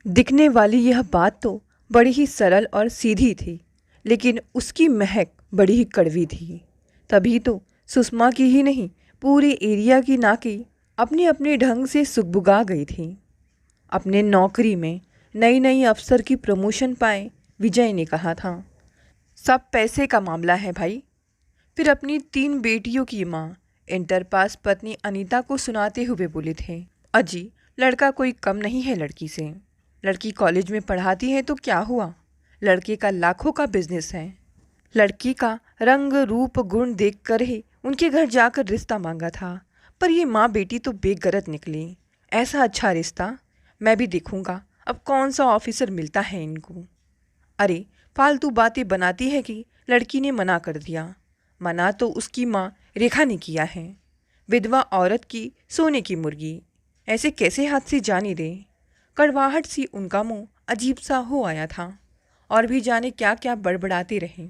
दिखने वाली यह बात तो बड़ी ही सरल और सीधी थी, लेकिन उसकी महक बड़ी ही कड़वी थी। तभी तो सुषमा की ही नहीं, पूरे एरिया की नाकी अपने अपने ढंग से सुगबुगा गई थी। अपने नौकरी में नई नई अफसर की प्रमोशन पाए विजय ने कहा था, सब पैसे का मामला है भाई। फिर अपनी 3 बेटियों की माँ इंटर पास पत्नी अनीता को सुनाते हुए बोले थे, अजी लड़का कोई कम नहीं है लड़की से। लड़की कॉलेज में पढ़ाती है तो क्या हुआ, लड़के का लाखों का बिजनेस है। लड़की का रंग रूप गुण देखकर ही उनके घर जाकर रिश्ता मांगा था, पर ये माँ बेटी तो बेगरत निकली। ऐसा अच्छा रिश्ता मैं भी देखूंगा, अब कौन सा ऑफिसर मिलता है इनको। अरे फालतू बातें बनाती है कि लड़की ने मना कर दिया। मना तो उसकी माँ रेखा ने किया है। विधवा औरत की सोने की मुर्गी, ऐसे कैसे हाथ से जाने दे। कड़वाहट सी उनका मुंह अजीब सा हो आया था और भी जाने क्या क्या बड़बड़ाते रहे।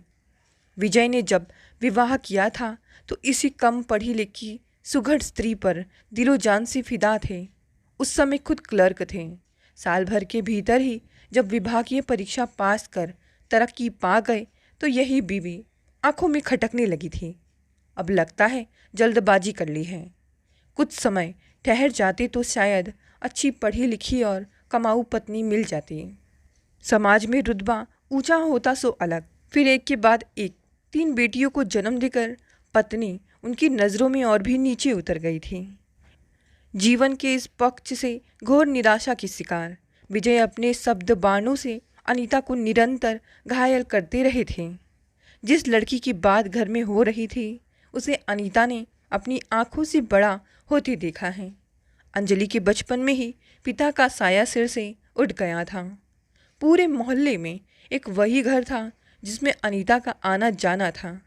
विजय ने जब विवाह किया था तो इसी कम पढ़ी लिखी सुघड़ स्त्री पर दिलो जान से फिदा थे। उस समय खुद क्लर्क थे। साल भर के भीतर ही जब विभागीय परीक्षा पास कर तरक्की पा गए तो यही बीवी आंखों में खटकने लगी थी। अब लगता है जल्दबाजी कर ली है। कुछ समय ठहर जाते तो शायद अच्छी पढ़ी लिखी और कमाऊ पत्नी मिल जाती। समाज में रुतबा ऊंचा होता सो अलग। फिर एक के बाद एक 3 बेटियों को जन्म देकर पत्नी उनकी नज़रों में और भी नीचे उतर गई थी। जीवन के इस पक्ष से घोर निराशा की शिकार विजय अपने शब्द बाणों से अनीता को निरंतर घायल करते रहे थे। जिस लड़की की बात घर में हो रही थी उसे अनीता ने अपनी आंखों से बड़ा होते देखा है। अंजलि के बचपन में ही पिता का साया सिर से उठ गया था। पूरे मोहल्ले में एक वही घर था जिसमें अनीता का आना जाना था।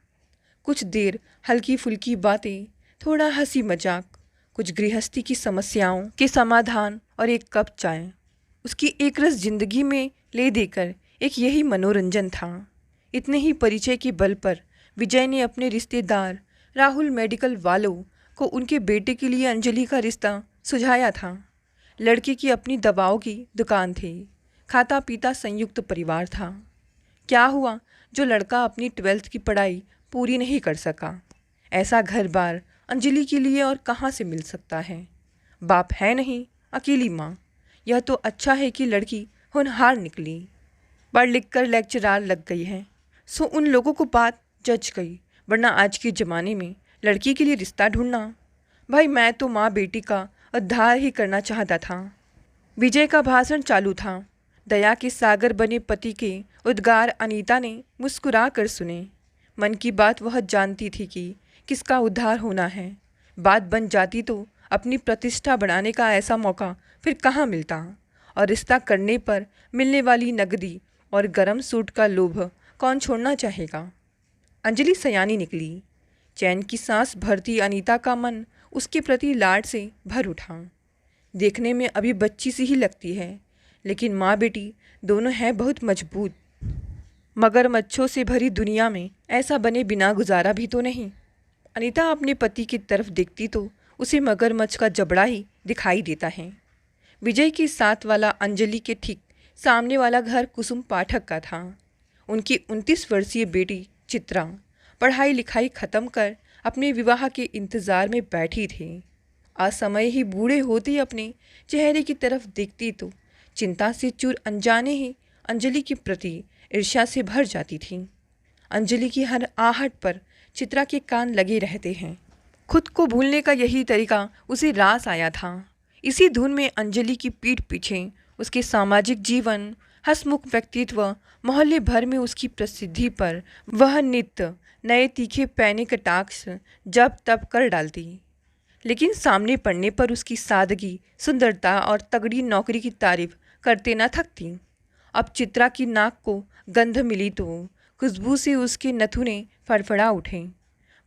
कुछ देर हल्की फुल्की बातें, थोड़ा हंसी मजाक, कुछ गृहस्थी की समस्याओं के समाधान और एक कप चाय, उसकी एकरस जिंदगी में ले देकर एक यही मनोरंजन था। इतने ही परिचय के बल पर विजय ने अपने रिश्तेदार राहुल मेडिकल वालों को उनके बेटे के लिए अंजलि का रिश्ता सुझाया था। लड़के की अपनी दवाओं की दुकान थी, खाता पीता संयुक्त परिवार था। क्या हुआ जो लड़का अपनी 12th की पढ़ाई पूरी नहीं कर सका। ऐसा घर बार अंजलि के लिए और कहाँ से मिल सकता है। बाप है नहीं, अकेली माँ। यह तो अच्छा है कि लड़की होनहार निकली, पढ़ लिख कर लेक्चरार लग गई है, सो उन लोगों को बात जच गई। वरना आज के ज़माने में लड़की के लिए रिश्ता ढूंढना, भाई मैं तो माँ बेटी का उद्धार ही करना चाहता था। विजय का भाषण चालू था। दया के सागर बने पति के उद्गार अनीता ने मुस्कुरा कर सुने। मन की बात वह जानती थी कि किसका उद्धार होना है। बात बन जाती तो अपनी प्रतिष्ठा बढ़ाने का ऐसा मौका फिर कहाँ मिलता, और रिश्ता करने पर मिलने वाली नगदी और गरम सूट का लोभ कौन छोड़ना चाहेगा। अंजलि सयानी निकली। चैन की सांस भरती अनीता का मन उसके प्रति लाड से भर उठा। देखने में अभी बच्ची सी ही लगती है, लेकिन माँ बेटी दोनों हैं बहुत मजबूत। मगरमच्छों से भरी दुनिया में ऐसा बने बिना गुजारा भी तो नहीं। अनीता अपने पति की तरफ देखती तो उसे मगरमच्छ का जबड़ा ही दिखाई देता है। विजय के साथ वाला अंजलि के ठीक सामने वाला घर कुसुम पाठक का था। उनकी 29 वर्षीय बेटी चित्रा पढ़ाई लिखाई खत्म कर अपने विवाह के इंतज़ार में बैठी थी। असमय ही बूढ़े होते अपने चेहरे की तरफ देखती तो चिंता से चूर अनजाने ही अंजलि के प्रति ईर्ष्या से भर जाती थी। अंजलि की हर आहट पर चित्रा के कान लगे रहते हैं। खुद को भूलने का यही तरीका उसे रास आया था। इसी धुन में अंजलि की पीठ पीछे उसके सामाजिक जीवन, हंसमुख व्यक्तित्व, मोहल्ले भर में उसकी प्रसिद्धि पर वह नित्य नए तीखे पैने कटाक्ष जब तब कर डालती। लेकिन सामने पड़ने पर उसकी सादगी, सुंदरता और तगड़ी नौकरी की तारीफ करते न थकती। अब चित्रा की नाक को गंध मिली तो खुशबू से उसके नथुने फड़फड़ा उठे।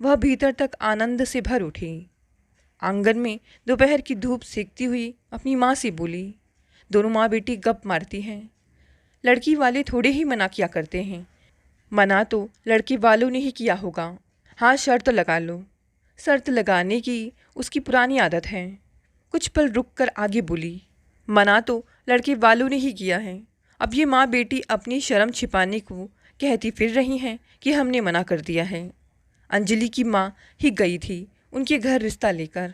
वह भीतर तक आनंद से भर उठी। आंगन में दोपहर की धूप सेकती हुई अपनी माँ से बोली। दोनों माँ बेटी गप मारती हैं। लड़की वाले थोड़े ही मना किया करते हैं। मना तो लड़के वालों ने ही किया होगा। हाँ शर्त लगा लो। शर्त लगाने की उसकी पुरानी आदत है। कुछ पल रुक कर आगे बोली। मना तो लड़के वालों ने ही किया है। अब ये माँ बेटी अपनी शर्म छिपाने को कहती फिर रही हैं कि हमने मना कर दिया है। अंजलि की माँ ही गई थी उनके घर रिश्ता लेकर।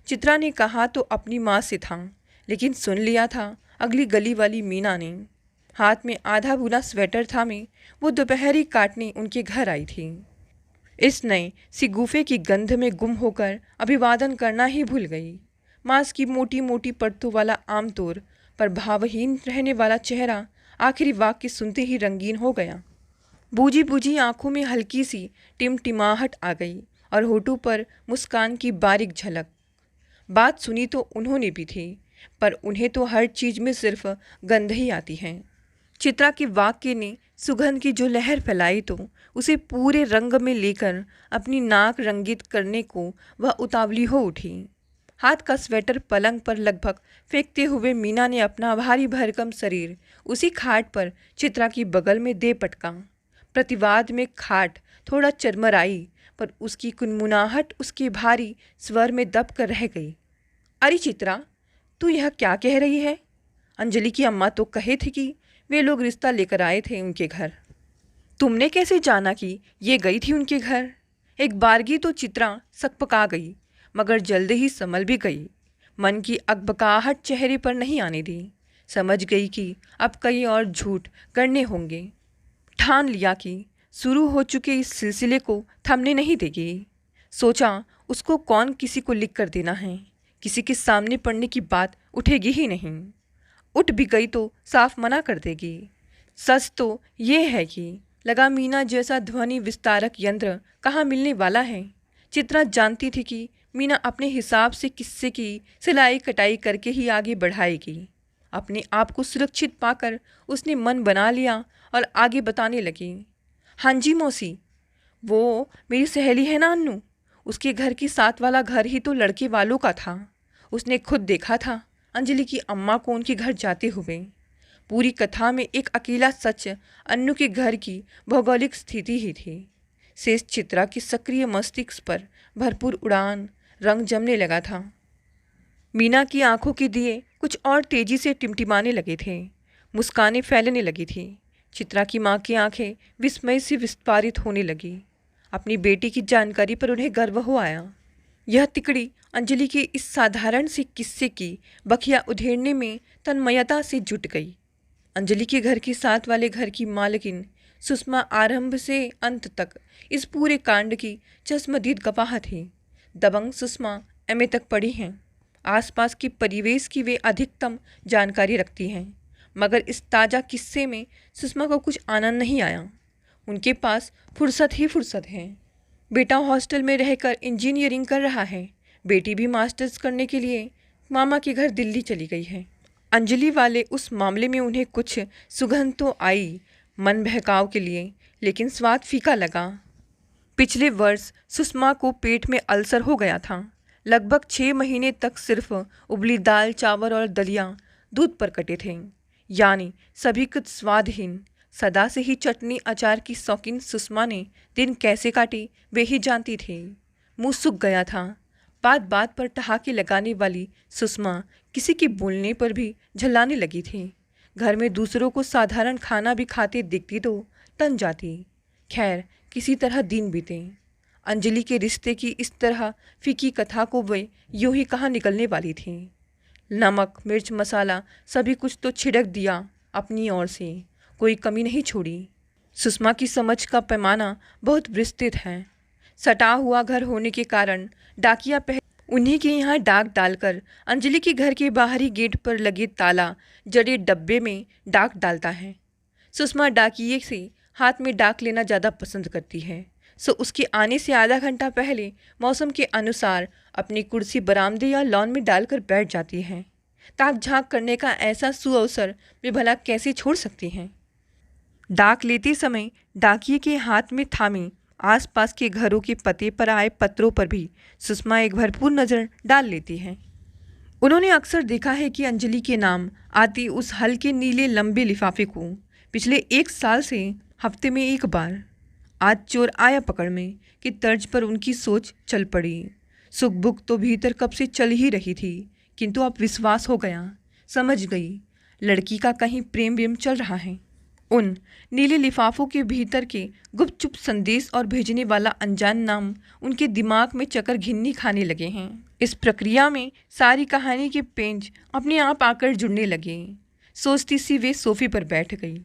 चित्रा ने कहा तो अपनी माँ से था, लेकिन सुन लिया था अगली गली वाली मीना ने। हाथ में आधा बुना स्वेटर थामे वो दोपहरी काटने उनके घर आई थी। इस नए सी गुफे की गंध में गुम होकर अभिवादन करना ही भूल गई। मांस की मोटी मोटी परतों वाला आमतौर पर भावहीन रहने वाला चेहरा आखिरी वाक्य सुनते ही रंगीन हो गया। बूझी बूझी आंखों में हल्की सी टिमटिमाहट आ गई और होठों पर मुस्कान की बारीक झलक। बात सुनी तो उन्होंने भी थी, पर उन्हें तो हर चीज़ में सिर्फ गंध ही आती है। चित्रा के वाक्य ने सुगंध की जो लहर फैलाई तो उसे पूरे रंग में लेकर अपनी नाक रंगित करने को वह उतावली हो उठी। हाथ का स्वेटर पलंग पर लगभग फेंकते हुए मीना ने अपना भारी भरकम शरीर उसी खाट पर चित्रा की बगल में दे पटका। प्रतिवाद में खाट थोड़ा चरमराई, पर उसकी कुनमुनाहट उसके भारी स्वर में दब कर रह गई। अरे चित्रा, तू यह क्या कह रही है? अंजलि की अम्मा तो कहे थे कि वे लोग रिश्ता लेकर आए थे उनके घर। तुमने कैसे जाना कि ये गई थी उनके घर? एक बारगी तो चित्रा सकपका गई, मगर जल्द ही संभल भी गई। मन की अकबकाहट चेहरे पर नहीं आने दी। समझ गई कि अब कई और झूठ करने होंगे। ठान लिया कि शुरू हो चुके इस सिलसिले को थमने नहीं देगी। सोचा उसको कौन किसी को लिख कर देना है, किसी के सामने पढ़ने की बात उठेगी ही नहीं। उठ भी गई तो साफ मना कर देगी। सच तो ये है कि लगा मीना जैसा ध्वनि विस्तारक यंत्र कहाँ मिलने वाला है। चित्रा जानती थी कि मीना अपने हिसाब से किस्से की सिलाई कटाई करके ही आगे बढ़ाएगी। अपने आप को सुरक्षित पाकर उसने मन बना लिया और आगे बताने लगी। हाँ जी मौसी, वो मेरी सहेली है ना अन्नू, उसके घर की साथ वाला घर ही तो लड़के वालों का था। उसने खुद देखा था अंजलि की अम्मा को उनके घर जाते हुए। पूरी कथा में एक अकेला सच अन्नू के घर की भौगोलिक स्थिति ही थी। शेष चित्रा की सक्रिय मस्तिष्क पर भरपूर उड़ान रंग जमने लगा था। मीना की आंखों के दिए कुछ और तेजी से टिमटिमाने लगे थे, मुस्कानें फैलने लगी थी। चित्रा की माँ की आंखें विस्मय से विस्फारित होने लगी। अपनी बेटी की जानकारी पर उन्हें गर्व हो आया। यह तिकड़ी अंजलि के इस साधारण से किस्से की बखिया उधेड़ने में तन्मयता से जुट गई। अंजलि के घर के साथ वाले घर की मालकिन सुषमा आरंभ से अंत तक इस पूरे कांड की चश्मदीद गवाह थी। दबंग सुषमा एमए तक पढ़ी हैं। आसपास के परिवेश की वे अधिकतम जानकारी रखती हैं, मगर इस ताज़ा किस्से में सुषमा को कुछ आनंद नहीं आया। उनके पास फुर्सत ही फुर्सत है। बेटा हॉस्टल में रहकर इंजीनियरिंग कर रहा है, बेटी भी मास्टर्स करने के लिए मामा के घर दिल्ली चली गई है। अंजलि वाले उस मामले में उन्हें कुछ सुगंध तो आई मन बहकाव के लिए, लेकिन स्वाद फीका लगा। पिछले वर्ष सुषमा को पेट में अल्सर हो गया था। लगभग 6 महीने तक सिर्फ उबली दाल चावल और दलिया दूध पर कटे थे, यानी सभी कुछ स्वादहीन। सदा से ही चटनी अचार की शौकीन सुषमा ने दिन कैसे काटी वे ही जानती थी। मुंह सूख गया था। बात बात पर ठहाके लगाने वाली सुषमा किसी के बोलने पर भी झल्लाने लगी थी। घर में दूसरों को साधारण खाना भी खाते दिखती तो तन जाती। खैर, किसी तरह दिन बीते। अंजलि के रिश्ते की इस तरह फीकी कथा को वे यूं ही कहाँ निकलने वाली थी। नमक मिर्च मसाला सभी कुछ तो छिड़क दिया अपनी ओर से, कोई कमी नहीं छोड़ी। सुषमा की समझ का पैमाना बहुत विस्तृत है। सटा हुआ घर होने के कारण डाकिया उन्हीं के यहाँ डाक डालकर अंजलि के घर के बाहरी गेट पर लगे ताला जड़े डब्बे में डाक डालता है। सुषमा डाकिये से हाथ में डाक लेना ज़्यादा पसंद करती है, सो उसके आने से आधा घंटा पहले मौसम के अनुसार अपनी कुर्सी बरामदे या लॉन में डालकर बैठ जाती हैं। ताक झाँक करने का ऐसा सुअवसर वे भला कैसे छोड़ सकती हैं। डाक लेते समय डाकिये के हाथ में थामे आसपास के घरों के पते पर आए पत्रों पर भी सुषमा एक भरपूर नज़र डाल लेती है। उन्होंने अक्सर देखा है कि अंजलि के नाम आती उस हल्के नीले लंबे लिफाफे को पिछले 1 साल से हफ्ते में एक बार आज चोर आया पकड़ में कि तर्ज पर उनकी सोच चल पड़ी। सुख बुक तो भीतर कब से चल ही रही थी, किंतु अब विश्वास हो गया, समझ गई। लड़की का कहीं प्रेम वेम चल रहा है। उन नीले लिफाफों के भीतर के गुपचुप संदेश और भेजने वाला अनजान नाम उनके दिमाग में चकर घिन्नी खाने लगे हैं। इस प्रक्रिया में सारी कहानी के पेंच अपने आप आकर जुड़ने लगे। सोचती सी वे सोफे पर बैठ गई।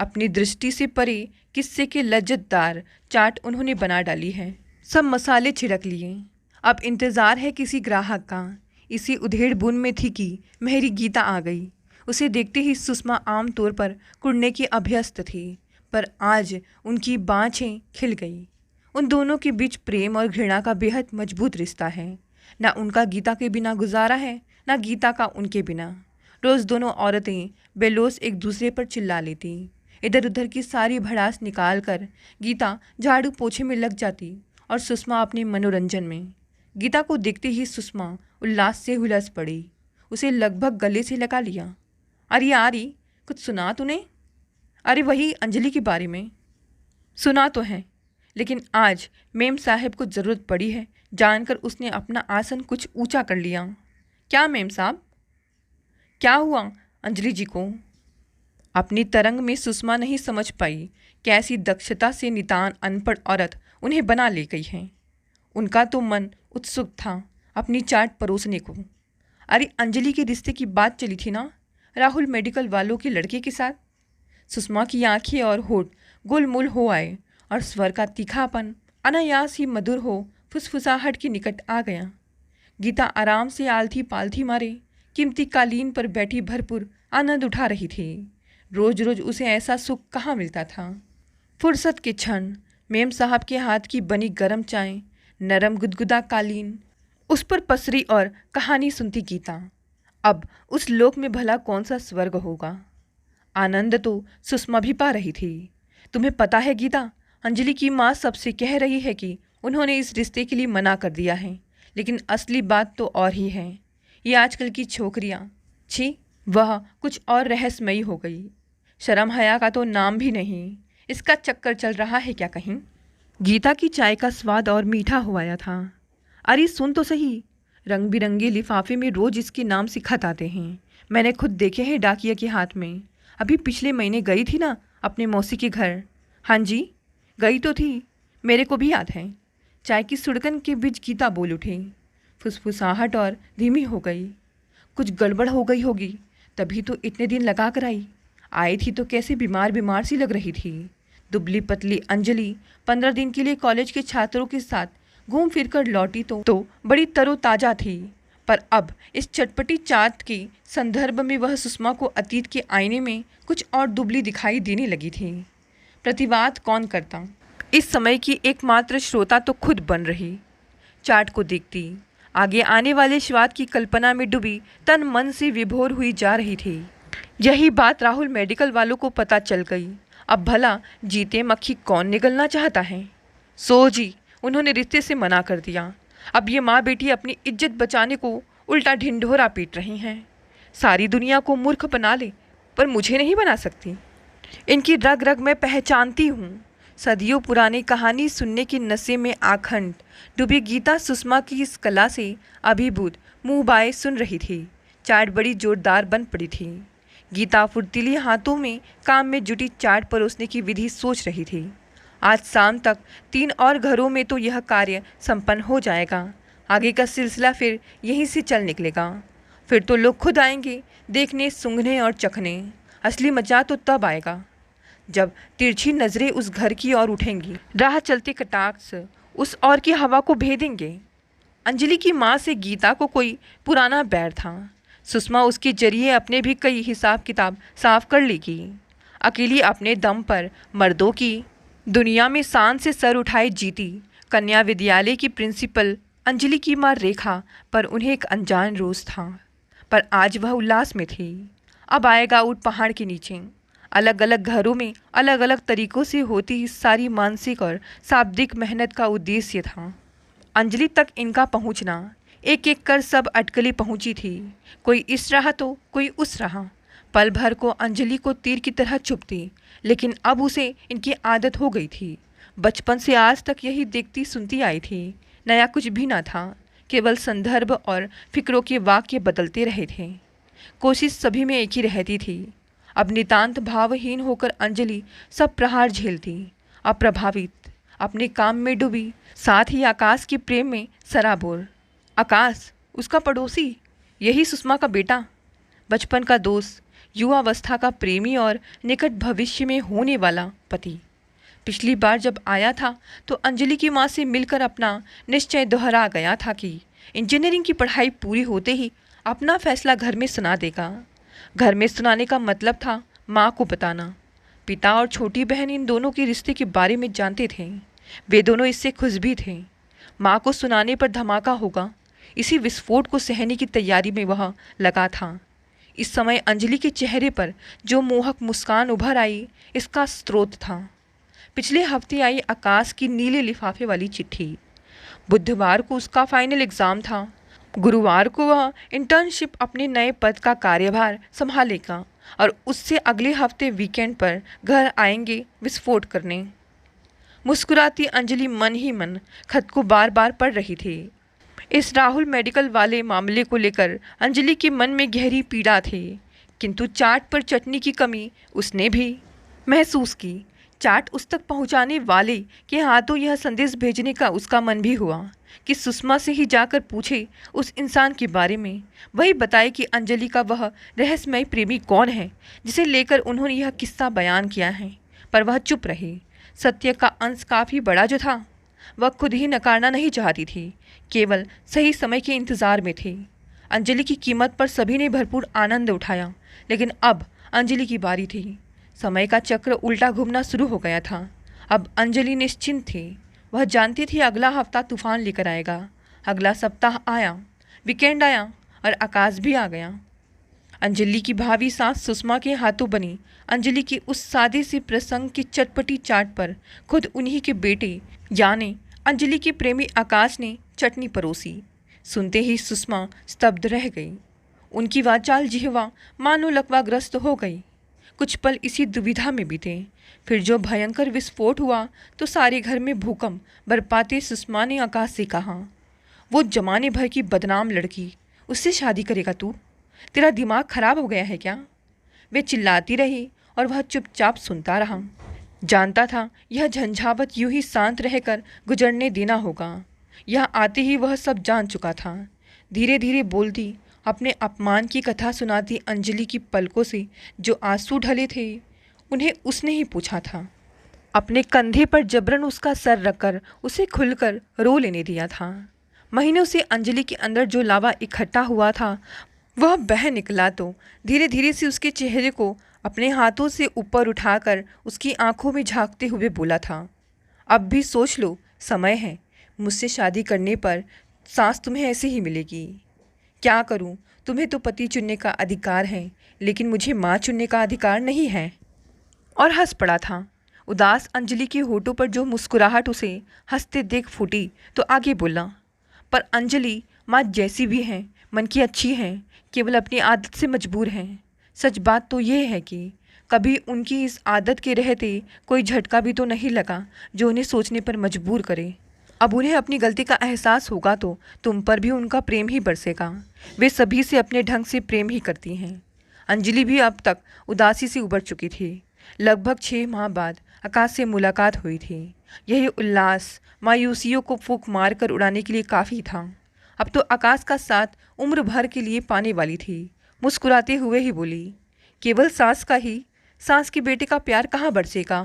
अपनी दृष्टि से परे किस्से के लज्जतदार चाट उन्होंने बना डाली है। सब मसाले छिड़क लिए। अब इंतज़ार है किसी ग्राहक का। इसी उधेड़ बुन में थी कि मेहरी गीता आ गई। उसे देखते ही सुषमा आम तौर पर कुड़ने की अभ्यस्त थी, पर आज उनकी बाँछें खिल गई। उन दोनों के बीच प्रेम और घृणा का बेहद मजबूत रिश्ता है। ना उनका गीता के बिना गुजारा है, ना गीता का उनके बिना। रोज़ दोनों औरतें बेलोस एक दूसरे पर चिल्ला लेती। इधर उधर की सारी भड़ास निकाल कर गीता झाड़ू पोछे में लग जाती और सुषमा अपने मनोरंजन में। गीता को देखते ही सुषमा उल्लास से हुलस पड़ी। उसे लगभग गले से लगा लिया। अरे यारी, कुछ सुना तूने? अरे वही अंजलि के बारे में। सुना तो है, लेकिन आज मेम साहब को ज़रूरत पड़ी है जानकर उसने अपना आसन कुछ ऊंचा कर लिया। क्या मेम साहब, क्या हुआ अंजलि जी को? अपनी तरंग में सुषमा नहीं समझ पाई कैसी दक्षता से नितान अनपढ़ औरत उन्हें बना ले गई है। उनका तो मन उत्सुक था अपनी चाट परोसने को। अरे अंजलि के रिश्ते की बात चली थी ना, राहुल मेडिकल वालों के लड़के के साथ। सुषमा की आंखें और होठ गोलमोल हो आए और स्वर का तीखापन अनायास ही मधुर हो फुसफुसाहट के निकट आ गया। गीता आराम से आलथी पालथी मारे कीमती कालीन पर बैठी भरपूर आनंद उठा रही थी। रोज रोज उसे ऐसा सुख कहाँ मिलता था। फुर्सत के क्षण मेम साहब के हाथ की बनी गरम चाय, नरम गुदगुदा कालीन, उस पर पसरी और कहानी सुनती गीता। अब उस लोक में भला कौन सा स्वर्ग होगा। आनंद तो सुषमा भी पा रही थी। तुम्हें पता है गीता, अंजलि की माँ सबसे कह रही है कि उन्होंने इस रिश्ते के लिए मना कर दिया है, लेकिन असली बात तो और ही है। ये आजकल की छोकरियाँ, छी, वह कुछ और रहस्यमयी हो गई। शर्म हया का तो नाम भी नहीं। इसका चक्कर चल रहा है क्या कहीं? गीता की चाय का स्वाद और मीठा हो आया था। अरे सुन तो सही, रंग बिरंगे लिफाफे में रोज इसके नाम से खत आते हैं। मैंने खुद देखे हैं डाकिया के हाथ में। अभी पिछले महीने गई थी ना अपने मौसी के घर। हाँ जी, गई तो थी, मेरे को भी याद है। चाय की सुड़कन के बीच गीता बोल उठी। फुसफुसाहट और धीमी हो गई। कुछ गड़बड़ हो गई होगी, तभी तो इतने दिन लगा कर आई थी तो कैसे बीमार बीमार सी लग रही थी। दुबली पतली अंजलि 15 दिन के लिए कॉलेज के छात्रों के साथ घूम फिर कर लौटी तो बड़ी तरोताज़ा थी, पर अब इस चटपटी चाट के संदर्भ में वह सुषमा को अतीत के आईने में कुछ और दुबली दिखाई देने लगी थी। प्रतिवाद कौन करता? इस समय की एकमात्र श्रोता तो खुद बन रही। चाट को देखती आगे आने वाले स्वाद की कल्पना में डूबी तन मन से विभोर हुई जा रही थी। यही बात राहुल मेडिकल वालों को पता चल गई। अब भला जीते मक्खी कौन निगलना चाहता है। सो जी, उन्होंने रिश्ते से मना कर दिया। अब ये माँ बेटी अपनी इज्जत बचाने को उल्टा ढिंढोरा पीट रही हैं। सारी दुनिया को मूर्ख बना ले, पर मुझे नहीं बना सकती। इनकी रग रग में पहचानती हूँ। सदियों पुरानी कहानी सुनने की नशे में आखंड डूबी गीता सुषमा की इस कला से अभिभूत मुँह बाए सुन रही थी। चाट बड़ी जोरदार बन पड़ी थी। गीता फुर्तीली हाथों में काम में जुटी चाट परोसने की विधि सोच रही थी। आज शाम तक 3 और घरों में तो यह कार्य संपन्न हो जाएगा। आगे का सिलसिला फिर यहीं से चल निकलेगा। फिर तो लोग खुद आएंगे देखने, सूंघने और चखने। असली मजा तो तब आएगा जब तिरछी नज़रें उस घर की ओर उठेंगी। राह चलते कटाक्ष उस ओर की हवा को भेदेंगे। अंजलि की माँ से गीता को कोई पुराना बैर था। सुषमा उसके जरिए अपने भी कई हिसाब किताब साफ कर लेगी। अकेली अपने दम पर मर्दों की दुनिया में शान से सर उठाए जीती कन्या विद्यालय की प्रिंसिपल अंजलि की माँ रेखा पर उन्हें एक अनजान रोज था, पर आज वह उल्लास में थी। अब आएगा ऊट पहाड़ के नीचे। अलग अलग घरों में अलग अलग तरीकों से होती इस सारी मानसिक और शाब्दिक मेहनत का उद्देश्य था अंजलि तक इनका पहुंचना। एक एक कर सब अटकलें पहुंची थी। कोई इस रहा तो कोई उस रहा। पल भर को अंजलि को तीर की तरह चुभती, लेकिन अब उसे इनकी आदत हो गई थी। बचपन से आज तक यही देखती सुनती आई थी। नया कुछ भी ना था, केवल संदर्भ और फिक्रों के वाक्य बदलते रहे थे। कोशिश सभी में एक ही रहती थी। अब नितांत भावहीन होकर अंजलि सब प्रहार झेलती, अप्रभावित, अपने काम में डूबी, साथ ही आकाश के प्रेम में सराबोर। आकाश, उसका पड़ोसी, यही सुषमा का बेटा, बचपन का दोस्त, युवावस्था का प्रेमी और निकट भविष्य में होने वाला पति। पिछली बार जब आया था तो अंजलि की माँ से मिलकर अपना निश्चय दोहरा गया था कि इंजीनियरिंग की पढ़ाई पूरी होते ही अपना फैसला घर में सुना देगा। घर में सुनाने का मतलब था माँ को बताना। पिता और छोटी बहन इन दोनों के रिश्ते के बारे में जानते थे। वे दोनों इससे खुश भी थे। माँ को सुनाने पर धमाका होगा, इसी विस्फोट को सहने की तैयारी में वह लगा था। इस समय अंजलि के चेहरे पर जो मोहक मुस्कान उभर आई, इसका स्रोत था पिछले हफ्ते आई आकाश की नीले लिफाफे वाली चिट्ठी। बुधवार को उसका फाइनल एग्ज़ाम था। गुरुवार को वह इंटर्नशिप अपने नए पद का कार्यभार संभालेगा और उससे अगले हफ्ते वीकेंड पर घर आएंगे विस्फोट करने। मुस्कुराती अंजलि मन ही मन खत को बार बार पढ़ रही थी। इस राहुल मेडिकल वाले मामले को लेकर अंजलि के मन में गहरी पीड़ा थी, किंतु चाट पर चटनी की कमी उसने भी महसूस की। चाट उस तक पहुंचाने वाले के हाथों यह संदेश भेजने का उसका मन भी हुआ कि सुषमा से ही जाकर पूछे उस इंसान के बारे में। वही बताए कि अंजलि का वह रहस्यमय प्रेमी कौन है जिसे लेकर उन्होंने यह किस्सा बयान किया है। पर वह चुप रही। सत्य का अंश काफ़ी बड़ा जो था, वह खुद ही नकारना नहीं चाहती थी, केवल सही समय के इंतज़ार में थी। अंजलि की कीमत पर सभी ने भरपूर आनंद उठाया, लेकिन अब अंजलि की बारी थी। समय का चक्र उल्टा घूमना शुरू हो गया था। अब अंजलि निश्चिंत थी। वह जानती थी अगला हफ्ता तूफान लेकर आएगा। अगला सप्ताह आया, वीकेंड आया और आकाश भी आ गया। अंजलि की भावी सास सुषमा के हाथों बनी अंजलि की उस सादे से प्रसंग की चटपटी चाट पर खुद उन्हीं के बेटे यानी अंजलि के प्रेमी आकाश ने चटनी परोसी। सुनते ही सुषमा स्तब्ध रह गई। उनकी वाचाल जिह्वा मानो लकवाग्रस्त हो गई। कुछ पल इसी दुविधा में बीते। फिर जो भयंकर विस्फोट हुआ तो सारे घर में भूकंप बरपाते सुषमा ने आकाश से कहा, वो जमाने भर की बदनाम लड़की, उससे शादी करेगा तू? तेरा दिमाग खराब हो गया है क्या? वे चिल्लाती रही और वह चुपचाप सुनता रहा। जानता था यह झंझावत यूं ही शांत रहकर गुजरने देना होगा। यह आते ही वह सब जान चुका था। धीरे धीरे बोलती, अपने अपमान की कथा सुनाती अंजलि की पलकों से जो आंसू ढले थे, उन्हें उसने ही पूछा था। अपने कंधे पर जबरन उसका सर रखकर उसे खुलकर रो लेने दिया था। महीनों से अंजलि के अंदर जो लावा इकट्ठा हुआ था वह बह निकला तो धीरे धीरे से उसके चेहरे को अपने हाथों से ऊपर उठाकर उसकी आंखों में झांकते हुए बोला था, अब भी सोच लो, समय है। मुझसे शादी करने पर सांस तुम्हें ऐसे ही मिलेगी। क्या करूं? तुम्हें तो पति चुनने का अधिकार है, लेकिन मुझे माँ चुनने का अधिकार नहीं है। और हंस पड़ा था। उदास अंजलि के होठों पर जो मुस्कुराहट उसे हंसते देख फूटी तो आगे बोला, पर अंजलि, माँ जैसी भी हैं, मन की अच्छी हैं, केवल अपनी आदत से मजबूर हैं। सच बात तो ये है कि कभी उनकी इस आदत के रहते कोई झटका भी तो नहीं लगा जो उन्हें सोचने पर मजबूर करे। अब उन्हें अपनी गलती का एहसास होगा तो तुम पर भी उनका प्रेम ही बरसेगा। वे सभी से अपने ढंग से प्रेम ही करती हैं। अंजलि भी अब तक उदासी से उबर चुकी थी। लगभग 6 माह बाद आकाश से मुलाकात हुई थी। यही उल्लास मायूसियों को फूंक मार कर उड़ाने के लिए काफ़ी था। अब तो आकाश का साथ उम्र भर के लिए पाने वाली थी। मुस्कुराते हुए ही बोली, केवल सास का ही, सास के बेटे का प्यार कहाँ बरसेगा?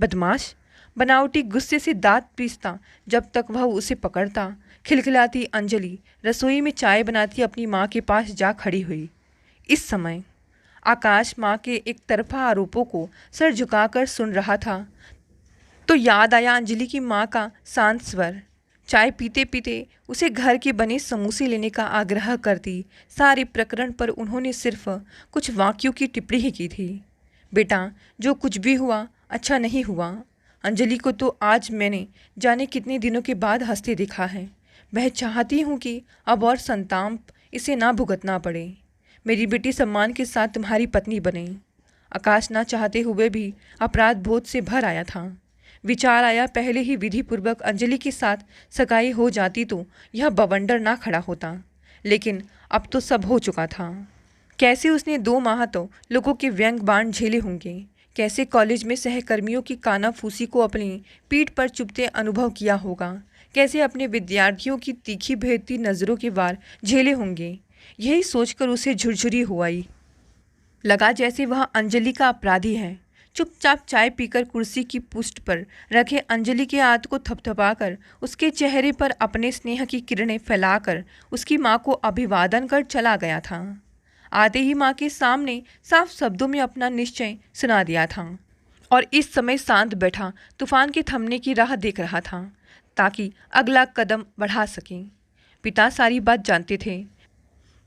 बदमाश, बनावटी गुस्से से दांत पीसता जब तक वह उसे पकड़ता, खिलखिलाती अंजलि रसोई में चाय बनाती अपनी माँ के पास जा खड़ी हुई। इस समय आकाश माँ के एक तरफा आरोपों को सर झुकाकर सुन रहा था तो याद आया अंजलि की माँ का शांत स्वर। चाय पीते पीते उसे घर के बने समोसे लेने का आग्रह करती सारे प्रकरण पर उन्होंने सिर्फ कुछ वाक्यों की टिप्पणी ही की थी। बेटा, जो कुछ भी हुआ अच्छा नहीं हुआ। अंजलि को तो आज मैंने जाने कितने दिनों के बाद हंसते देखा है। मैं चाहती हूँ कि अब और संताप इसे ना भुगतना पड़े। मेरी बेटी सम्मान के साथ तुम्हारी पत्नी बने। आकाश ना चाहते हुए भी अपराध बोध से भर आया था। विचार आया, पहले ही विधिपूर्वक अंजलि के साथ सगाई हो जाती तो यह बवंडर ना खड़ा होता, लेकिन अब तो सब हो चुका था। कैसे उसने 2 माह तो लोगों के व्यंग बाण झेले होंगे, कैसे कॉलेज में सहकर्मियों की कानाफूसी को अपनी पीठ पर चुभते अनुभव किया होगा, कैसे अपने विद्यार्थियों की तीखी भेदती नज़रों के वार झेले होंगे। यही सोचकर उसे झुरझुरी हो आई। लगा जैसे वह अंजलि का अपराधी है। चुपचाप चाय पीकर कुर्सी की पुष्ट पर रखे अंजलि के हाथ को थपथपाकर उसके चेहरे पर अपने स्नेह की किरणें फैलाकर उसकी माँ को अभिवादन कर चला गया था। आते ही माँ के सामने साफ शब्दों में अपना निश्चय सुना दिया था और इस समय शांत बैठा तूफान के थमने की राह देख रहा था ताकि अगला कदम बढ़ा सकें। पिता सारी बात जानते थे।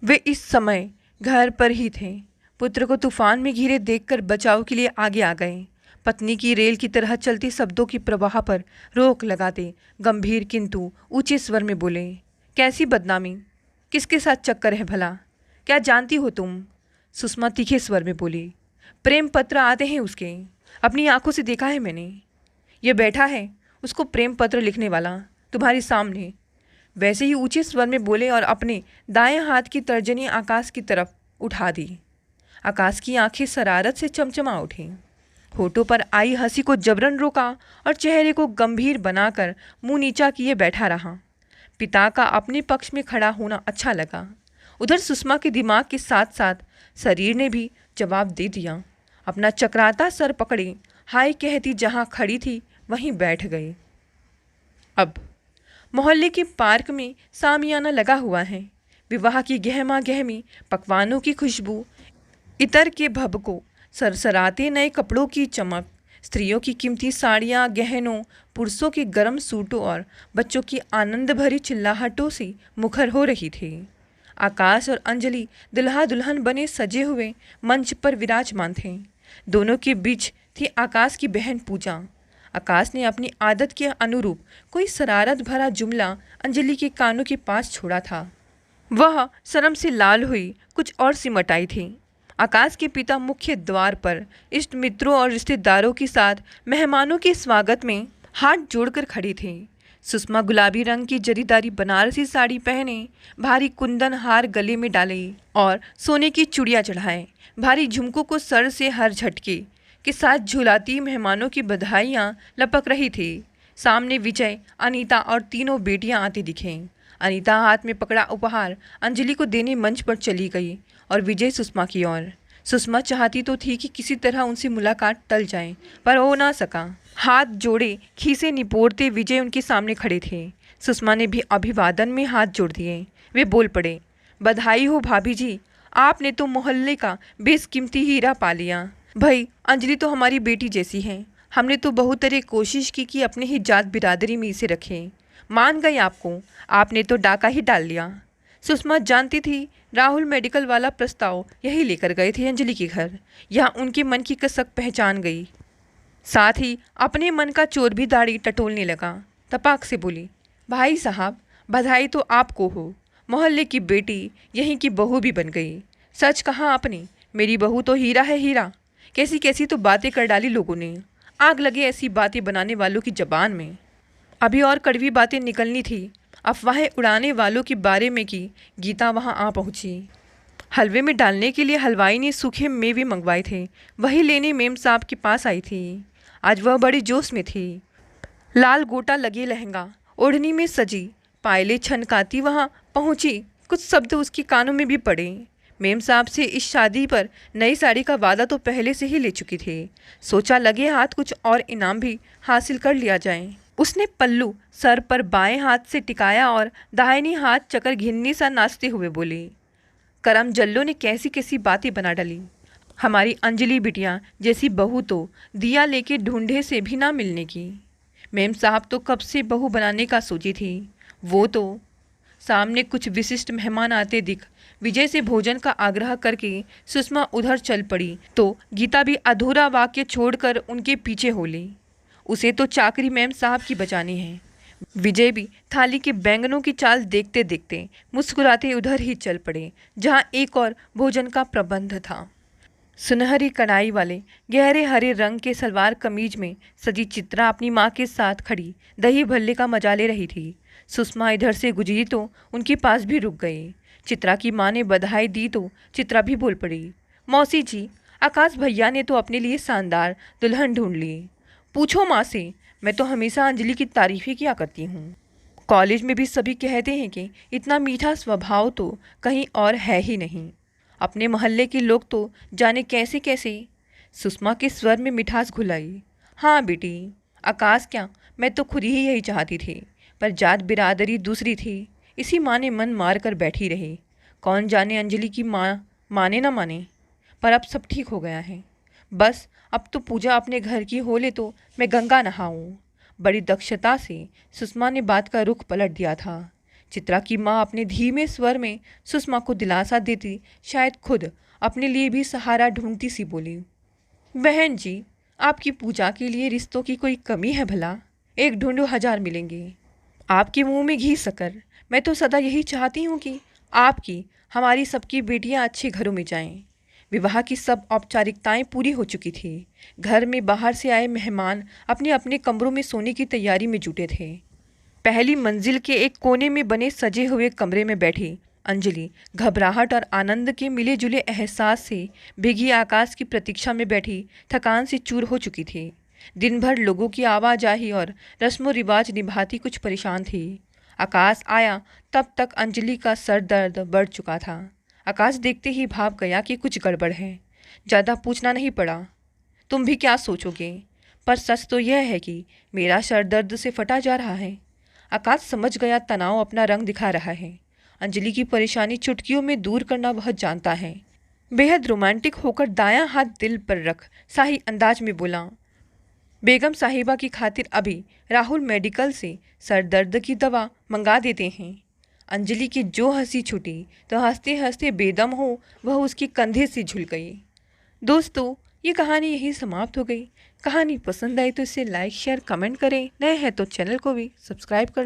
वे इस समय घर पर ही थे। पुत्र को तूफान में घिरे देखकर बचाव के लिए आगे आ गए। पत्नी की रेल की तरह चलती शब्दों की प्रवाह पर रोक लगाते गंभीर किंतु ऊंचे स्वर में बोले, कैसी बदनामी, किसके साथ चक्कर है भला, क्या जानती हो तुम? सुषमा तीखे स्वर में बोली, प्रेम पत्र आते हैं उसके, अपनी आंखों से देखा है मैंने। ये बैठा है उसको प्रेम पत्र लिखने वाला तुम्हारे सामने। वैसे ही ऊंचे स्वर में बोले और अपने दाएं हाथ की तर्जनी आकाश की तरफ उठा दी। आकाश की आंखें शरारत से चमचमा उठीं। होठों पर आई हंसी को जबरन रोका और चेहरे को गंभीर बनाकर मुंह नीचा किए बैठा रहा। पिता का अपने पक्ष में खड़ा होना अच्छा लगा। उधर सुषमा के दिमाग के साथ साथ शरीर ने भी जवाब दे दिया। अपना चकराता सर पकड़े हाय कहती जहाँ खड़ी थी वहीं बैठ गई। अब मोहल्ले के पार्क में सामियाना लगा हुआ है। विवाह की गहमा गहमी, पकवानों की खुशबू, इतर के भभको, सरसराते नए कपड़ों की चमक, स्त्रियों की कीमती साड़ियाँ, गहनों, पुरुषों के गर्म सूटों और बच्चों की आनंद भरी चिल्लाहटों से मुखर हो रही थी। आकाश और अंजलि दुल्हा दुल्हन बने सजे हुए मंच पर विराजमान थे। दोनों के बीच थी आकाश की बहन पूजा। आकाश ने अपनी आदत के अनुरूप कोई शरारत भरा जुमला अंजलि के कानों के पास छोड़ा था। वह शर्म से लाल हुई कुछ और सिमटाई थी। आकाश के पिता मुख्य द्वार पर इष्ट मित्रों और रिश्तेदारों के साथ मेहमानों के स्वागत में हाथ जोड़कर खड़ी थी। सुषमा गुलाबी रंग की जरीदारी बनारसी साड़ी पहने, भारी कुंदन हार गले में डाले और सोने की चूड़ियाँ चढ़ाए, भारी झुमकों को सर से हर झटके के साथ झुलाती मेहमानों की बधाइयाँ लपक रही थी। सामने विजय, अनीता और तीनों बेटियाँ आती दिखें। अनीता हाथ में पकड़ा उपहार अंजलि को देने मंच पर चली गई और विजय सुषमा की ओर। सुषमा चाहती तो थी कि किसी तरह उनसे मुलाकात टल जाए, पर हो ना सका। हाथ जोड़े खीसे निपोड़ते विजय उनके सामने खड़े थे। सुषमा ने भी अभिवादन में हाथ जोड़ दिए। वे बोल पड़े, बधाई हो भाभी जी, आपने तो मोहल्ले का बेशकीमती हीरा पा लिया। भाई अंजलि तो हमारी बेटी जैसी है। हमने तो बहुत तरह कोशिश की कि अपने ही जात बिरादरी में इसे रखें। मान गई आपको, आपने तो डाका ही डाल लिया। सुषमा जानती थी राहुल मेडिकल वाला प्रस्ताव यही लेकर गए थे अंजलि के घर। यहाँ उनके मन की कसक पहचान गई। साथ ही अपने मन का चोर भी दाढ़ी टटोलने लगा। तपाक से बोली, भाई साहब बधाई तो आपको हो, मोहल्ले की बेटी यहीं की बहू भी बन गई। सच कहा आपने, मेरी बहू तो हीरा है हीरा। कैसी कैसी तो बातें कर डाली लोगों ने। आग लगे ऐसी बातें बनाने वालों की जबान में। अभी और कड़वी बातें निकलनी थी। अफवाहें उड़ाने वालों के बारे में की गीता वहां आ पहुंची। हलवे में डालने के लिए हलवाई ने सूखे मेवे मंगवाए थे, वही लेने मेम साहब के पास आई थी। आज वह बड़ी जोश में थी। लाल गोटा लगे लहंगा, ओढ़नी में सजी, पायले छनकाती वहां पहुंची। कुछ शब्द उसके कानों में भी पड़े। मेम साहब से इस शादी पर नई साड़ी का वादा तो पहले से ही ले चुकी थी। सोचा लगे हाथ कुछ और इनाम भी हासिल कर लिया जाए। उसने पल्लू सर पर बाएं हाथ से टिकाया और दाहिनी हाथ चकर घिन्नी सा नाचते हुए बोली, करम जल्लो ने कैसी कैसी बातें बना डाली। हमारी अंजलि बिटिया जैसी बहू तो दिया लेके ढूंढे से भी ना मिलने की। मेम साहब तो कब से बहू बनाने का सोची थी। वो तो सामने कुछ विशिष्ट मेहमान आते दिख विजय से भोजन का आग्रह करके सुषमा उधर चल पड़ी तो गीता भी अधूरा वाक्य छोड़कर उनके पीछे हो ली। उसे तो चाकरी मैम साहब की बचानी है। विजय भी थाली के बैंगनों की चाल देखते देखते मुस्कुराते उधर ही चल पड़े जहाँ एक और भोजन का प्रबंध था। सुनहरी कढ़ाई वाले गहरे हरे रंग के सलवार कमीज में सजी चित्रा अपनी माँ के साथ खड़ी दही भल्ले का मजा ले रही थी। सुषमा इधर से गुजरी तो उनके पास भी रुक गई। चित्रा की माँ ने बधाई दी तो चित्रा भी बोल पड़ी, मौसी जी, आकाश भैया ने तो अपने लिए शानदार दुल्हन ढूंढ ली। पूछो माँ से, मैं तो हमेशा अंजलि की तारीफ ही किया करती हूँ। कॉलेज में भी सभी कहते हैं कि इतना मीठा स्वभाव तो कहीं और है ही नहीं। अपने मोहल्ले के लोग तो जाने कैसे कैसे। सुषमा के स्वर में मिठास घुलाई। हाँ बेटी, आकाश क्या, मैं तो खुद ही यही चाहती थी, पर जात बिरादरी दूसरी थी, इसी माँ ने मन मार कर बैठी रही। कौन जाने अंजलि की माँ माने ना माने, पर अब सब ठीक हो गया है। बस अब तो पूजा अपने घर की हो ले तो मैं गंगा नहाऊं। बड़ी दक्षता से सुषमा ने बात का रुख पलट दिया था। चित्रा की माँ अपने धीमे स्वर में सुषमा को दिलासा देती शायद खुद अपने लिए भी सहारा ढूंढती सी बोली, बहन जी, आपकी पूजा के लिए रिश्तों की कोई कमी है भला? एक ढूंढो 1000 मिलेंगे। आपके मुंह में घी शक्कर। मैं तो सदा यही चाहती हूँ कि आपकी, हमारी सबकी बेटियाँ अच्छे घरों में जाएं। विवाह की सब औपचारिकताएं पूरी हो चुकी थी। घर में बाहर से आए मेहमान अपने अपने कमरों में सोने की तैयारी में जुटे थे। पहली मंजिल के एक कोने में बने सजे हुए कमरे में बैठी अंजलि घबराहट और आनंद के मिले जुले एहसास से भीगी आकाश की प्रतीक्षा में बैठी थकान से चूर हो चुकी थी। दिन भर लोगों की आवाजाही और रस्मों रिवाज निभाती कुछ परेशान थी। आकाश आया तब तक अंजलि का सर दर्द बढ़ चुका था। आकाश देखते ही भाप गया कि कुछ गड़बड़ है। ज़्यादा पूछना नहीं पड़ा, तुम भी क्या सोचोगे, पर सच तो यह है कि मेरा सर दर्द से फटा जा रहा है। आकाश समझ गया तनाव अपना रंग दिखा रहा है। अंजलि की परेशानी चुटकियों में दूर करना वह जानता है। बेहद रोमांटिक होकर दायां हाथ दिल पर रख शाही अंदाज में बोला, बेगम साहिबा की खातिर अभी राहुल मेडिकल से सर दर्द की दवा मंगा देते हैं। अंजलि की जो हंसी छूटी तो हंसते हंसते बेदम हो वह उसके कंधे से झुल गई। दोस्तों, ये कहानी यही समाप्त हो गई। कहानी पसंद आई तो इसे लाइक शेयर कमेंट करें। नए हैं तो चैनल को भी सब्सक्राइब कर लें।